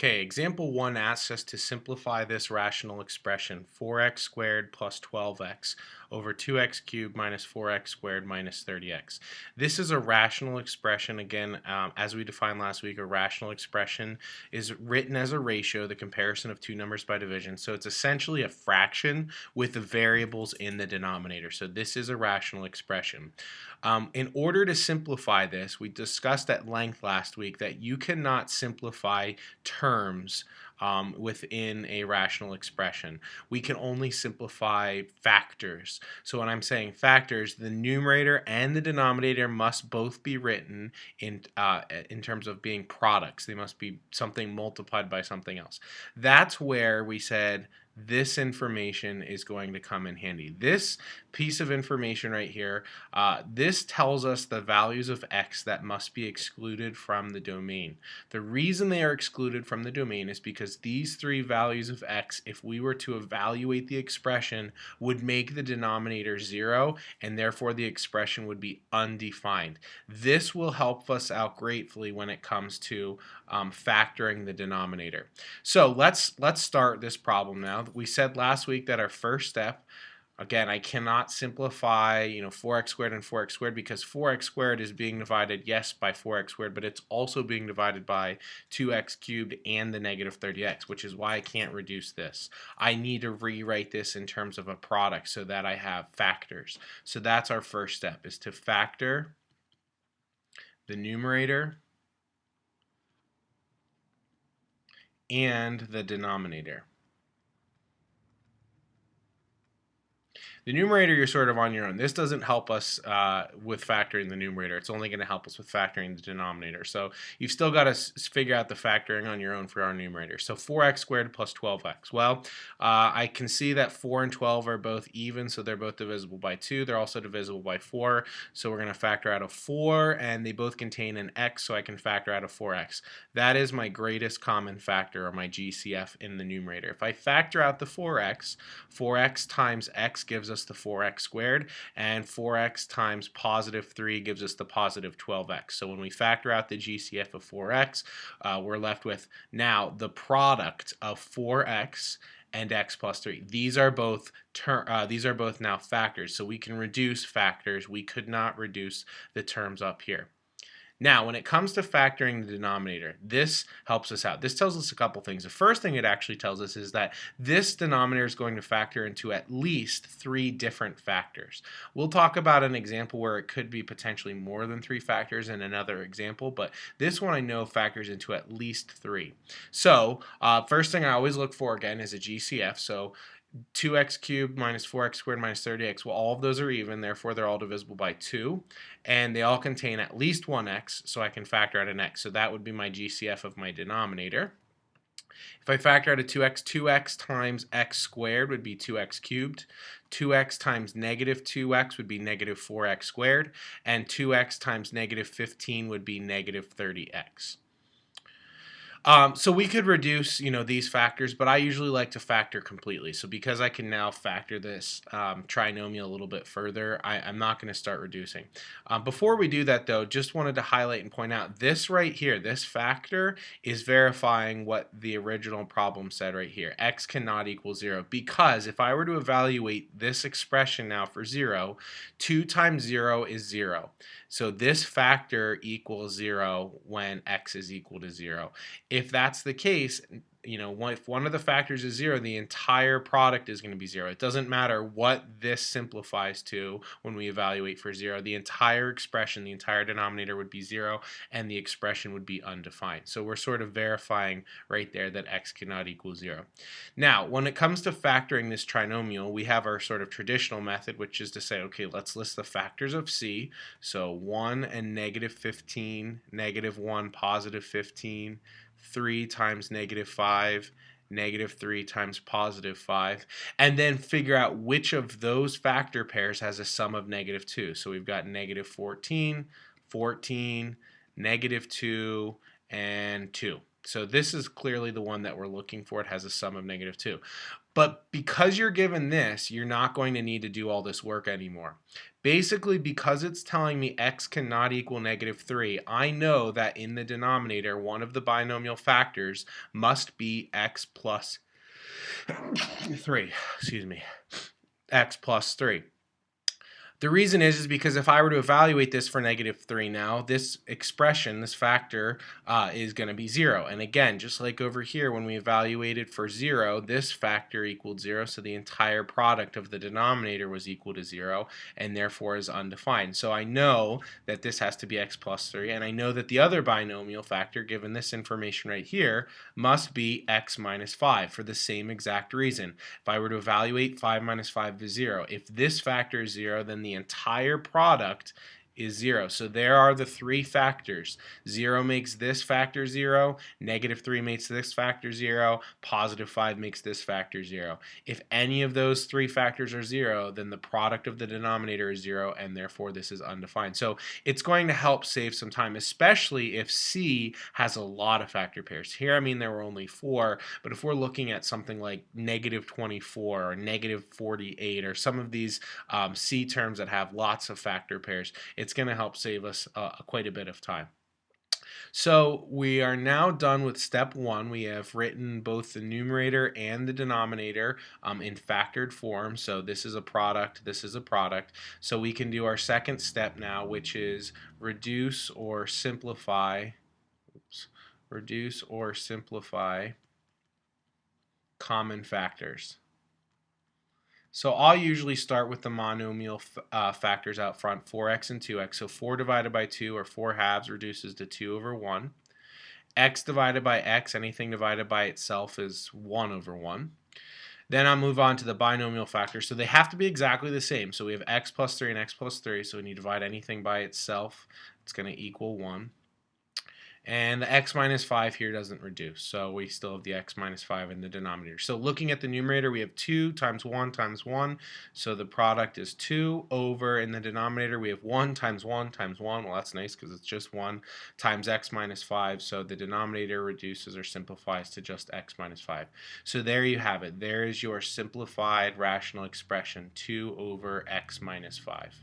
Okay, example 1 asks us to simplify this rational expression, 4x squared plus 12x over 2x cubed minus 4x squared minus 30x. This is a rational expression. Again, as we defined last week, a rational expression is written as a ratio, the comparison of two numbers by division. So it's essentially a fraction with the variables in the denominator. So this is a rational expression. In order to simplify this, we discussed at length last week that you cannot simplify terms within a rational expression. We can only simplify factors. So when I'm saying factors, the numerator and the denominator must both be written in terms of being products. They must be something multiplied by something else. That's where we said this information is going to come in handy. This piece of information right here, this tells us the values of x that must be excluded from the domain. The reason they are excluded from the domain is because these three values of x, if we were to evaluate the expression, would make the denominator 0, and therefore the expression would be undefined. This will help us out greatly when it comes to factoring the denominator. So let's start this problem now. We said last week that our first step, again, I cannot simplify 4x squared and 4x squared because 4x squared is being divided, yes, by 4x squared, but it's also being divided by 2x cubed and the negative 30x, which is why I can't reduce this. I need to rewrite this in terms of a product so that I have factors. So that's our first step, is to factor the numerator and the denominator. The numerator, you're sort of on your own. This doesn't help us with factoring the numerator. It's only going to help us with factoring the denominator. So you've still got to figure out the factoring on your own for our numerator. So 4x squared plus 12x. Well, I can see that 4 and 12 are both even, so they're both divisible by 2. They're also divisible by 4. So we're going to factor out of 4, and they both contain an x, so I can factor out of 4x. That is my greatest common factor, or my GCF, in the numerator. If I factor out the 4x times x gives us the 4x squared, and 4x times positive 3 gives us the positive 12x. So when we factor out the GCF of 4x, we're left with now the product of 4x and x plus 3. These are both now factors, so we can reduce factors. We could not reduce the terms up here. Now, when it comes to factoring the denominator, this helps us out. This tells us a couple things. The first thing it actually tells us is that this denominator is going to factor into at least 3 different factors. We'll talk about an example where it could be potentially more than 3 factors in another example, but this one I know factors into at least 3. So, first thing I always look for, again, is a GCF. So 2x cubed minus 4x squared minus 30x, well, all of those are even, therefore they're all divisible by 2, and they all contain at least one x, so I can factor out an x. So that would be my GCF of my denominator. If I factor out a 2x times x squared would be 2x cubed. 2x times negative 2x would be negative 4x squared, and 2x times negative 15 would be negative 30x. So we could reduce, these factors, but I usually like to factor completely. So because I can now factor this trinomial a little bit further, I'm not going to start reducing. Before we do that, though, just wanted to highlight and point out this right here, this factor is verifying what the original problem said right here. X cannot equal 0, because if I were to evaluate this expression now for 0, 2 times 0 is 0. So this factor equals 0 when x is equal to 0. If that's the case, if one of the factors is 0, the entire product is going to be 0. It doesn't matter what this simplifies to when we evaluate for 0. The entire expression, the entire denominator would be 0, and the expression would be undefined. So we're sort of verifying right there that x cannot equal 0. Now, when it comes to factoring this trinomial, we have our sort of traditional method, which is to say, okay, let's list the factors of c. So 1 and negative 15, negative 1, positive 15, 3 times negative 5, negative 3 times positive 5, and then figure out which of those factor pairs has a sum of negative 2. So we've got negative 14, 14, negative 2, and 2. So this is clearly the one that we're looking for. It has a sum of -2. But because you're given this, you're not going to need to do all this work anymore. Basically, because it's telling me x cannot equal -3, I know that in the denominator, one of the binomial factors must be x plus 3. Excuse me. X plus 3. The reason is because if I were to evaluate this for -3 now, this expression, this factor, is going to be 0. And again, just like over here when we evaluated for 0, this factor equaled 0, so the entire product of the denominator was equal to 0, and therefore is undefined. So I know that this has to be x plus 3, and I know that the other binomial factor, given this information right here, must be x minus 5 for the same exact reason. If I were to evaluate 5 minus 5 is 0. If this factor is 0, then the entire product is 0. So there are the three factors. 0 makes this factor 0, -3 makes this factor 0, +5 makes this factor 0. If any of those three factors are 0, then the product of the denominator is 0, and therefore this is undefined. So it's going to help save some time, especially if C has a lot of factor pairs. Here, I mean, there were only 4, but if we're looking at something like -24 or -48 or some of these C terms that have lots of factor pairs, it's going to help save us quite a bit of time. So we are now done with step 1. We have written both the numerator and the denominator in factored form. So this is a product, this is a product. So we can do our second step now, which is reduce or simplify. Reduce or simplify common factors. So I'll usually start with the monomial factors out front, 4x and 2x. So 4 divided by 2, or 4 halves, reduces to 2 over 1. X divided by x, anything divided by itself, is 1 over 1. Then I'll move on to the binomial factors. So they have to be exactly the same. So we have x plus 3 and x plus 3. So when you divide anything by itself, it's going to equal 1. And the x minus 5 here doesn't reduce, so we still have the x minus 5 in the denominator. So looking at the numerator, we have 2 times 1 times 1, so the product is 2 over, in the denominator, we have 1 times 1 times 1, well that's nice because it's just 1, times x minus 5, so the denominator reduces or simplifies to just x minus 5. So there you have it. There is your simplified rational expression, 2 over x minus 5.